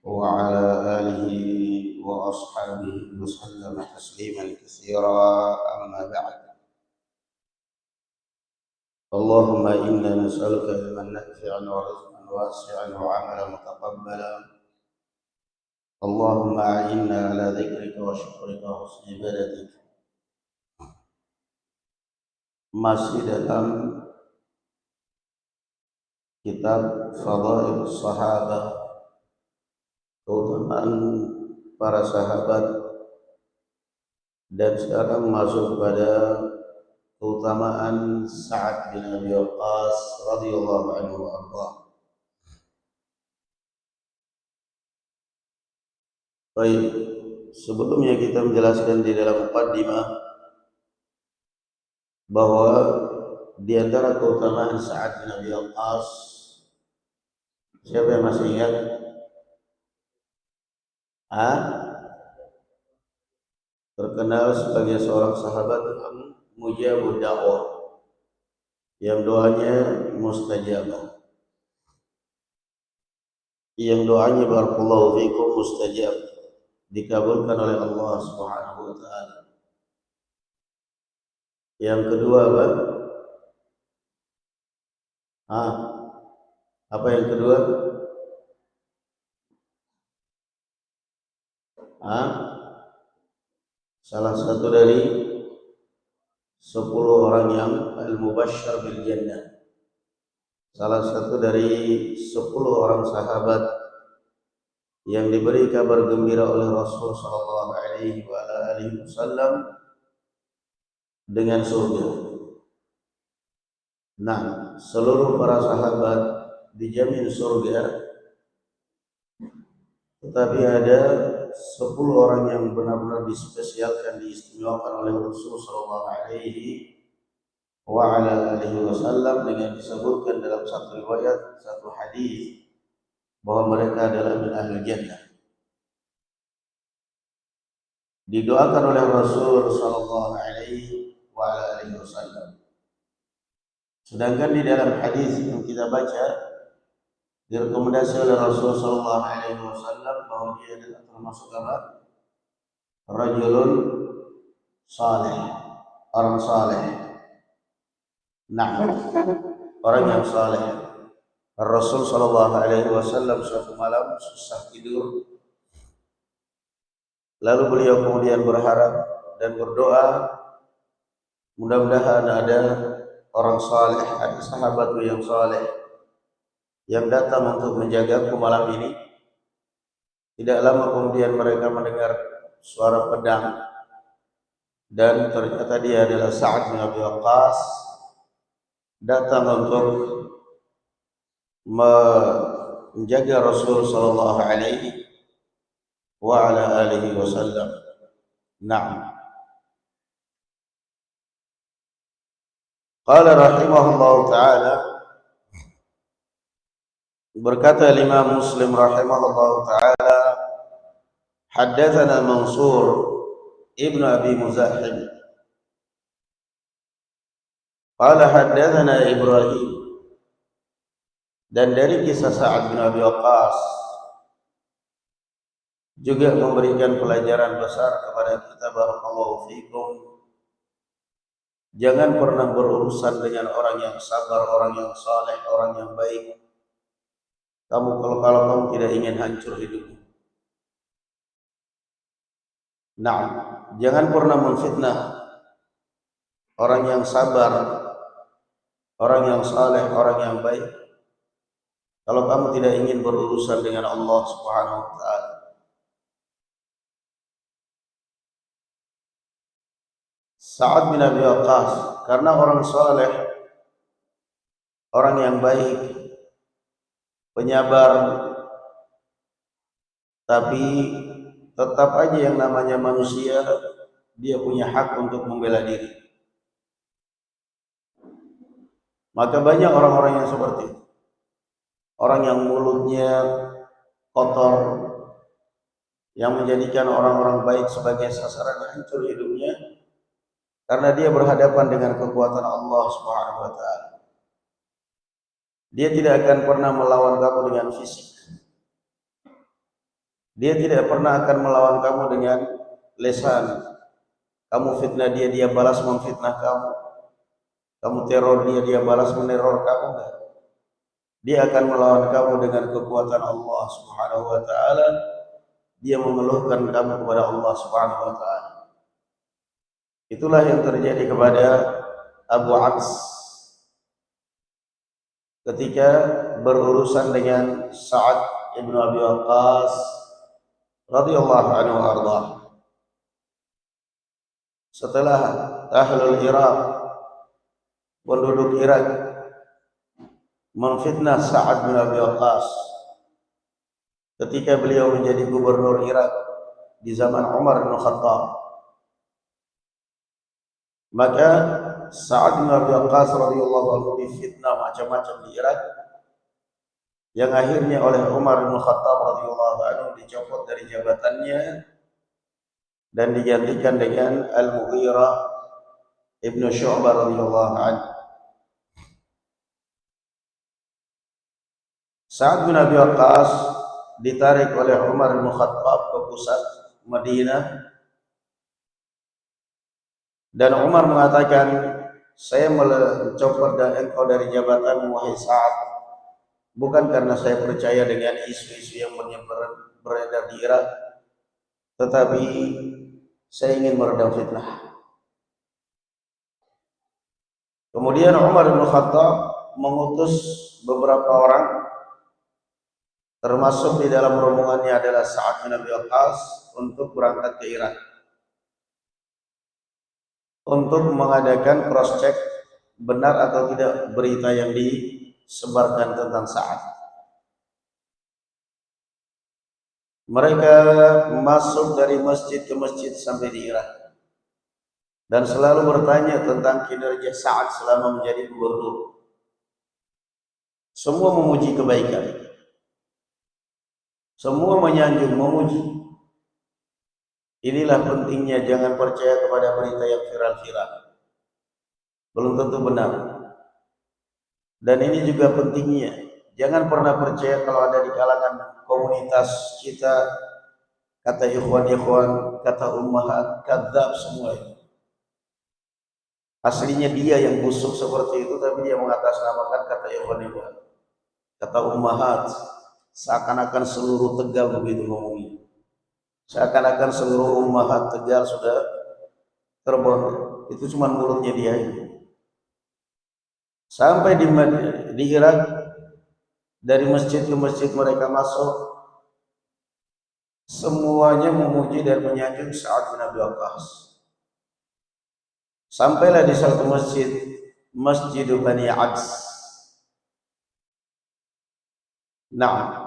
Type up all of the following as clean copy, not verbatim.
وعلى آله وأصحابه وسلم تسليما كثيرا أما بعد. اللهم إنا نسألك علما نافعا ورزقا واسعا وعملا متقبلا. اللهم أعنا على ذكرك وشكرك وحسن عبادتك. Masih dalam kitab Fadail Sahabah, keutamaan para sahabat, dan sekarang masuk pada keutamaan Sa'ad bin Abi Waqqas radhiyallahu anhu warda. Baik, sebelumnya kita menjelaskan di dalam muqaddimah bahwa di antara keutamaan Sa'ad bin Abi Waqqas, siapa yang masih ingat? Terkenal sebagai seorang sahabat yang mujabud dakwah, yang doanya mustajabah, yang doanya barakallahu fikum mustajab, dikabulkan oleh Allah Subhanahu wa taala. Yang kedua apa? Apa yang kedua? Salah satu dari 10 orang yang al-mubasysyar bil jannah. Salah satu dari 10 orang sahabat yang diberi kabar gembira oleh Rasul sallallahu alaihi wasallam dengan surga. Nah, seluruh para sahabat dijamin surga, tetapi ada 10 orang yang benar-benar dispesialkan, diistimewakan oleh Rasul sallallahu alaihi wasallam dengan disebutkan dalam satu riwayat, satu hadis, bahwa mereka adalah min ahli jannah. Didoakan oleh Rasul sallallahu alaihi wasallam. Sedangkan di dalam hadis yang kita baca, direkomendasi oleh Rasul sallallahu alaihi wasallam bahwa dia adalah termasuk apa? Rajulun saleh, orang saleh. Nah, orang yang saleh. Rasul sallallahu alaihi wasallam suatu malam susah tidur. Lalu beliau kemudian berharap dan berdoa, mudah-mudahan ada orang saleh, ada sahabatku yang saleh yang datang untuk menjagaku malam ini. Tidak lama kemudian mereka mendengar suara pedang, dan ternyata dia adalah Sa'ad bin Abi Waqqas, datang untuk menjaga Rasul sallallahu alaihi wasallam. Naam. Qala rahimahullahu taala, berkata Imam Muslim rahimahullahu taala, haddatsana Mansur ibnu Abi Muzahhim qala haddatsana Ibrahim. Dan dari kisah Sa'ad bin Abi Waqqas juga memberikan pelajaran besar kepada kita, barakallahu fikum. Jangan pernah berurusan dengan orang yang sabar, orang yang saleh, orang yang baik. Kalau kamu tidak ingin hancur hidupmu. Nah, jangan pernah memfitnah orang yang sabar, orang yang saleh, orang yang baik, kalau kamu tidak ingin berurusan dengan Allah Subhanahu wa taala. Sa'ad bin Abi Waqqas karena orang saleh, orang yang baik, penyabar, tapi tetap aja yang namanya manusia, dia punya hak untuk membela diri. Maka banyak orang-orang yang seperti itu. Orang yang mulutnya kotor, yang menjadikan orang-orang baik sebagai sasaran hancur hidupnya, karena dia berhadapan dengan kekuatan Allah Subhanahu wa taala. Dia tidak akan pernah melawan kamu dengan fisik. Dia tidak pernah akan melawan kamu dengan lesan. Kamu fitnah dia, dia balas memfitnah kamu. Kamu teror dia, dia balas meneror kamu. Enggak. Dia akan melawan kamu dengan kekuatan Allah Subhanahu wa taala. Dia mengeluhkan kamu kepada Allah Subhanahu wa taala. Itulah yang terjadi kepada Abu Abs ketika berurusan dengan Sa'ad ibn Abi Waqqas radhiyallahu anhu arda. Setelah ahlul Iraq, penduduk Irak memfitnah Sa'ad bin Abi Waqqas ketika beliau menjadi gubernur Irak di zaman Umar bin Khattab, maka Sa'ad bin Abi Waqqas radhiyallahu anhu difitnah macam-macam di Irak, yang akhirnya oleh Umar bin Khattab radhiyallahu anhu dicopot dari jabatannya dan digantikan dengan Al-Mughirah ibnu Syu'bah radhiyallahu anhu. Sa'ad bin Abi Waqqas ditarik oleh Umar bin Khattab ke pusat Madinah, dan Umar mengatakan, saya mencopot engkau dari jabatan wahai Sa'ad bukan karena saya percaya dengan isu-isu yang beredar di Irak, tetapi saya ingin meredam fitnah. Kemudian Umar bin Khattab mengutus beberapa orang, termasuk di dalam rombongannya adalah Sa'ad bin Abi Waqqas, untuk berangkat ke Irak untuk mengadakan cross check benar atau tidak berita yang disebarkan tentang Sa'ad. Mereka masuk dari masjid ke masjid sampai di Irak dan selalu bertanya tentang kinerja Sa'ad selama menjadi gubernur. Semua memuji kebaikan, semua menyanjung, memuji. Inilah pentingnya jangan percaya kepada berita yang viral-viral, belum tentu benar. Dan ini juga pentingnya, jangan pernah percaya kalau ada di kalangan komunitas kita kata ikhwan-ikhwan, kata ummahat, kadzab semua itu. Aslinya dia yang busuk seperti itu, tapi dia mengatasnamakan kata ikhwan-ikhwan, kata ummahat, seakan-akan seluruh Tegal begitu ngomongnya. Seakan-akan seluruh ummahat Tegal sudah terbunuh. Itu cuma mulutnya dia ini. Sampai di Irak, dari masjid ke masjid mereka masuk, semuanya memuji dan menyanjung Sa'ad bin Abi Waqqas. Sampailah di satu masjid, Masjid Bani Abs. Nah,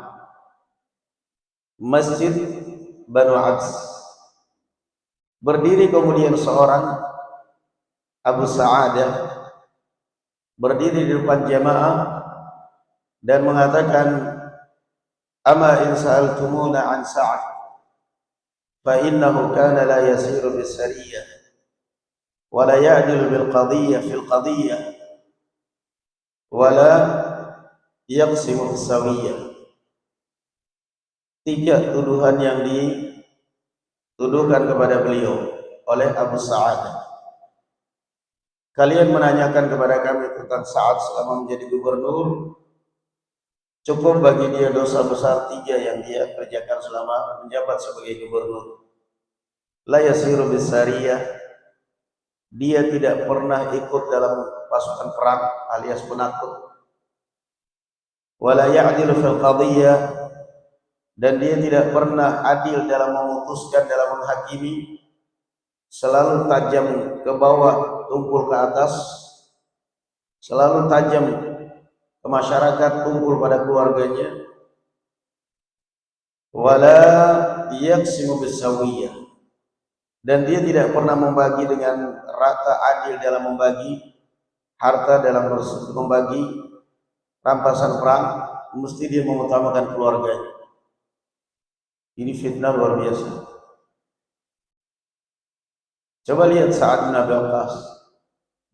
Masjid Banu Abs. Berdiri kemudian seorang Abu Sa'adah, berdiri di depan jamaah dan mengatakan, ama in sa'altumuna an Sa'ad fa innahu kana la yasiru bis sariyah wa la ya'dilu bil qadhiyyah fil qadhiyyah wa la yaqsimu bis sawiyah. Tiga tuduhan yang dituduhkan kepada beliau oleh Abu Sa'ad. Kalian menanyakan kepada kami tentang Sa'ad selama menjadi gubernur, cukup bagi dia dosa besar tiga yang dia kerjakan selama menjabat sebagai gubernur. La yasiru bis sariyah, dia tidak pernah ikut dalam pasukan perang alias penakut. Wala ya'dilu fil qadhiyyah, dan dia tidak pernah adil dalam memutuskan, dalam menghakimi, selalu tajam ke bawah, tumpul ke atas, selalu tajam ke masyarakat, tumpul pada keluarganya. Wala yaqsimu bisawiyah, dan dia tidak pernah membagi dengan rata, adil dalam membagi harta, dalam membagi rampasan perang, mesti dia mengutamakan keluarganya. Ini fitnah luar biasa. Coba lihat Sa'ad bin Abi Waqqas,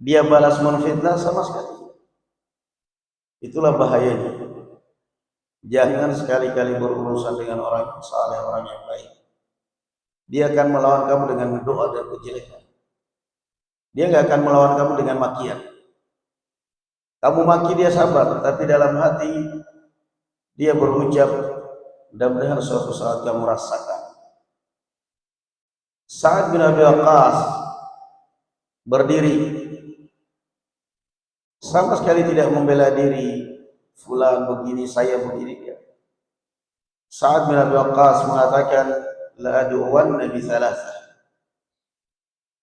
dia balas menfitnah sama sekali. Itulah bahayanya. Jangan sekali-kali berurusan dengan orang yang saleh, orang yang baik. Dia akan melawan kamu dengan doa dan kejelekan. Dia nggak akan melawan kamu dengan makian. Kamu maki dia sabar, tapi dalam hati dia berucap, mudah-mudahan suatu saat kamu rasakan. Sa'ad bin Abi Waqqas berdiri, sama sekali tidak membela diri, fulan begini, saya begini. Sa'ad bin Abi Waqqas mengatakan, la adu'wan nabi thalathah.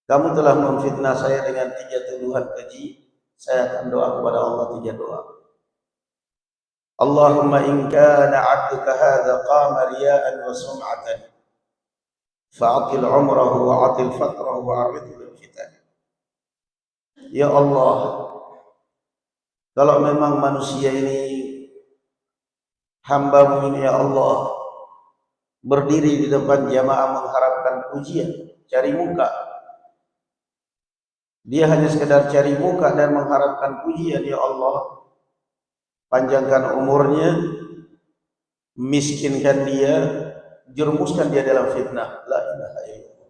Kamu telah memfitnah saya dengan 3 tuduhan keji, saya akan doa kepada Allah 3 doa. Allahumma in kana 'abduka hadha qama riya'an wa sum'atan fa'atil umrahu wa 'atil faqrahu wa 'arridhu bil fitan. Ya Allah, kalau memang manusia ini hamba-Mu ini ya Allah berdiri di depan jamaah mengharapkan pujian, cari muka. Dia hanya sekedar cari muka dan mengharapkan pujian, ya Allah, panjangkan umurnya, miskinkan dia, jerumuskan dia dalam fitnah. La ilaha illallah.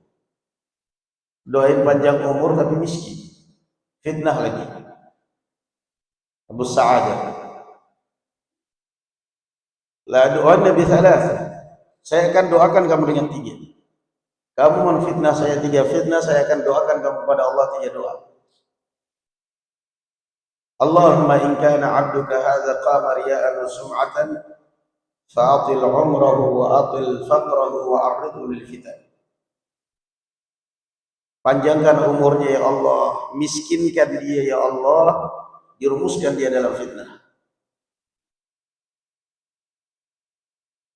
Doain panjang umur tapi miskin, fitnah lagi. Abu Sa'adah, la doa Nabi thalath. Saya akan doakan kamu dengan 3. Kamu menfitnah saya 3 fitnah, saya akan doakan kamu kepada Allah 3 doa. Allahumma in kana 'abduka hadza qama riya'an wa sum'atan fa'atil 'umrahu wa atil faqrahu wa 'arridhu lil fitan. Panjangkan umurnya ya Allah, miskinkan dia ya Allah, jerumuskan dia dalam fitnah.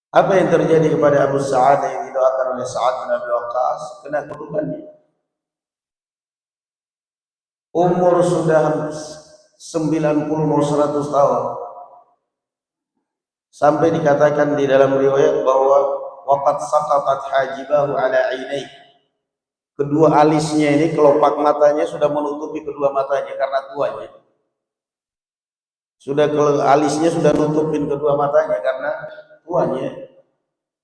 Apa yang terjadi kepada Abu Sa'ad yang didoakan oleh Sa'ad bin Abi Waqqas? Kena kutukannya. Umur sudah 90 mau 100 tahun. Sampai dikatakan di dalam riwayat bahwa waqad saqatat hajibahu ala ainai. Kedua alisnya ini, kelopak matanya sudah menutupi kedua matanya karena tuanya. Alisnya sudah nutupin kedua matanya karena tuanya.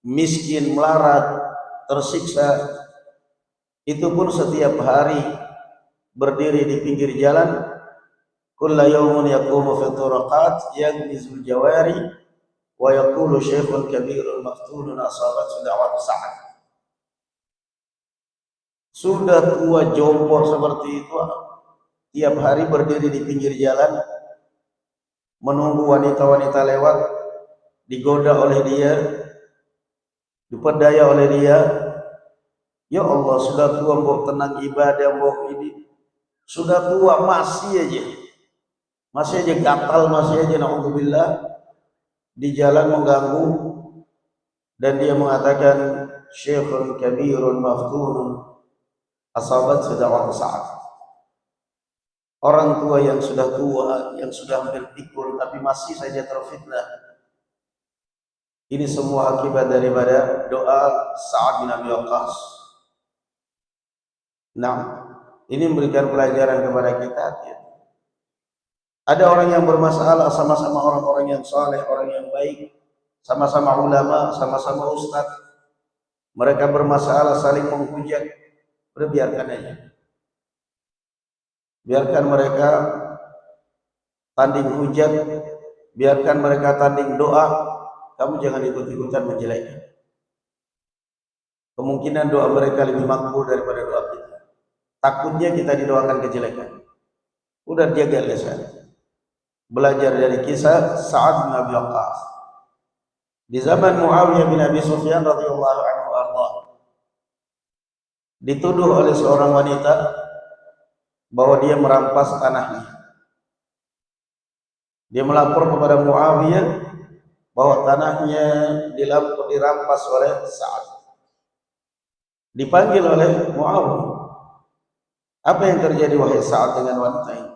Miskin, melarat, tersiksa. Itu pun setiap hari berdiri di pinggir jalan. Kulla yawmun yaqumu fi turaqat yaghmizul jawari wa yaqulu syekhun kabirun maftunun asabat da'wat Sa'ad. Sudah tua jompo seperti itu, tiap hari berdiri di pinggir jalan menunggu wanita-wanita lewat, digoda oleh dia, diperdaya oleh dia. Ya Allah, sudah tua mbok tenang ibadah mbok ini. Sudah tua masih aja gatal, masih aja naudzubillah di jalan mengganggu. Dan dia mengatakan syekhun kabirun maftunun asabat da'wat Sa'ad. Orang tua yang sudah tua, yang sudah hampir pikul tapi masih saja terfitnah. Ini semua akibat daripada doa Sa'ad bin Abi Waqqas. Nah, ini memberikan pelajaran kepada kita. Ada orang yang bermasalah, sama-sama orang-orang yang saleh, orang yang baik, sama-sama ulama, sama-sama ustaz. Mereka bermasalah, saling menghujat. Biarkan aja. Biarkan mereka tanding hujat, biarkan mereka tanding doa. Kamu jangan ikut-ikutan menjelekkan. Kemungkinan doa mereka lebih makbul daripada doa kita. Takutnya kita didoakan kejelekan. Udah jaga lisan. Belajar dari kisah Sa'ad bin Abi Waqqas. Di zaman Muawiyah bin Abi Sufyan radhiyallahu anhu arda, dituduh oleh seorang wanita bahwa dia merampas tanahnya. Dia melapor kepada Muawiyah bahwa tanahnya dirampas oleh Sa'ad. Dipanggil oleh Muawiyah. Apa yang terjadi wahai Sa'ad dengan wanita ini?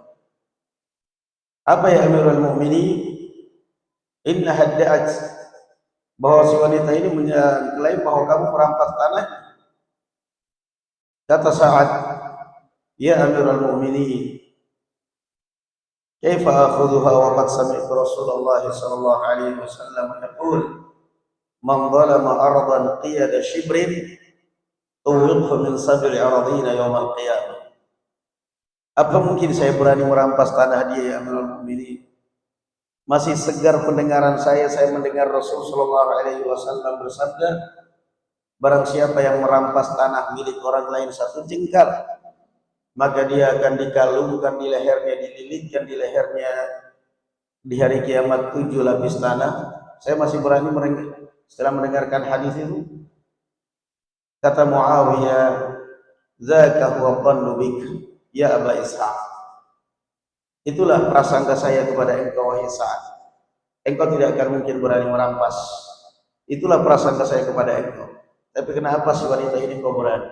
Apa ya Amirul Mukminin? Inna hadda'at, bahwa si wanita ini mengklaim bahwa kamu merampas tanah. Kata Sa'ad, ya Amirul Mukminin, kaifa akhudhuha wa qad sami'tu Rasulullah sallallahu alaihi wasallam yaqul man zalama ardan qiyada shibrin tuwiqhu min sab'i aradina yawmal qiyamah. Apa mungkin saya berani merampas tanah dia, ya Amirul Mukminin? Masih segar pendengaran saya mendengar Rasul sallallahu alaihi wasallam bersabda, barang siapa yang merampas tanah milik orang lain satu jengkal, maka dia akan dikalungkan di lehernya, dililitkan di lehernya di hari kiamat 7 lapis tanah. Saya masih berani setelah mendengarkan hadis itu. Kata Muawiyah, "Zaka huwa dhannu bik ya Aba Ishaq." Itulah prasangka saya kepada engkau wahai Sa'ad. Engkau tidak akan mungkin berani merampas. Itulah prasangka saya kepada engkau. Tapi kenapa si wanita ini kau berani?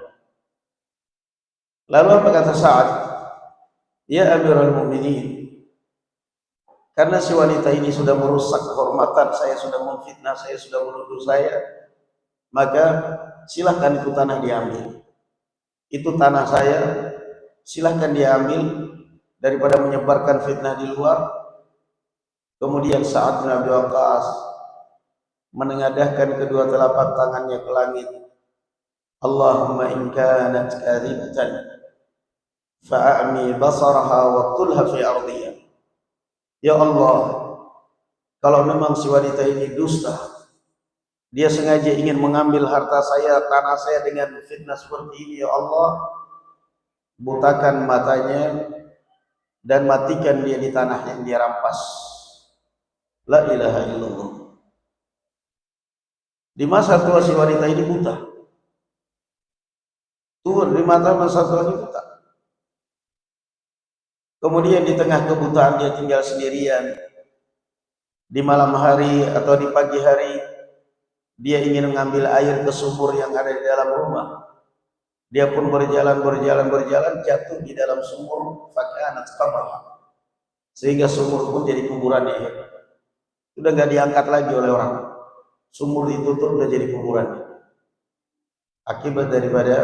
Lalu apa kata Sa'ad? Ya Amirul Mukminin, karena si wanita ini sudah merusak kehormatan saya, sudah memfitnah saya, sudah menuduh saya, maka silahkan itu tanah diambil. Itu tanah saya, silahkan diambil daripada menyebarkan fitnah di luar. Kemudian Sa'ad bin Abi Waqqas menengadahkan kedua telapak tangannya ke langit. Allahumma in kanat kadhibatan fa'ami basaraha wa tulha fi ardiyah. Ya Allah, kalau memang si wanita ini dusta, dia sengaja ingin mengambil harta saya, tanah saya dengan fitnah seperti ini, ya Allah, butakan matanya dan matikan dia di tanah yang dia rampas. La ilaha illallah. Di masa tua si wanita ini buta. Tua di masa tua ini buta. Kemudian di tengah kebutaan dia tinggal sendirian. Di malam hari atau di pagi hari dia ingin mengambil air ke sumur yang ada di dalam rumah. Dia pun berjalan jatuh di dalam sumur, fakanat qabra. Sehingga sumur pun jadi kuburannya. Sudah nggak diangkat lagi oleh orang. Sumur ditutup, sudah jadi kuburannya. Akibat daripada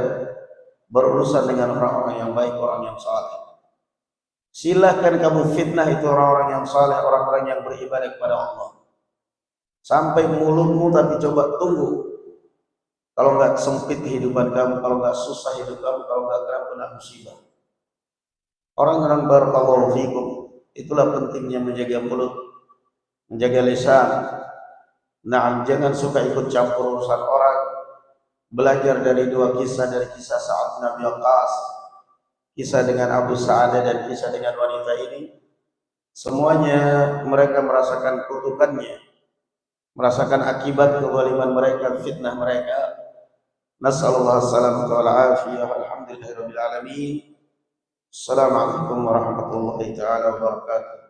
berurusan dengan orang-orang yang baik, orang yang saleh. Silahkan kamu fitnah itu orang-orang yang saleh, orang-orang yang beribadah kepada Allah. Sampai mulutmu, tapi coba tunggu. Kalau nggak sempit kehidupan kamu, kalau nggak susah hidup kamu, kalau nggak kena musibah. Orang-orang barakallahu fikum, itulah pentingnya menjaga mulut, menjaga lisan. Nah, jangan suka ikut campur urusan orang. Belajar dari dua kisah, dari kisah Sa'ad bin Abi Waqqas, kisah dengan Abu Sa'adah dan kisah dengan wanita ini. Semuanya mereka merasakan kutukannya, merasakan akibat kezaliman mereka, fitnah mereka. Nasallallahu alaihi wasallam. Alhamdulillahirabbil alamin. Assalamualaikum warahmatullahi taala wabarakatuh.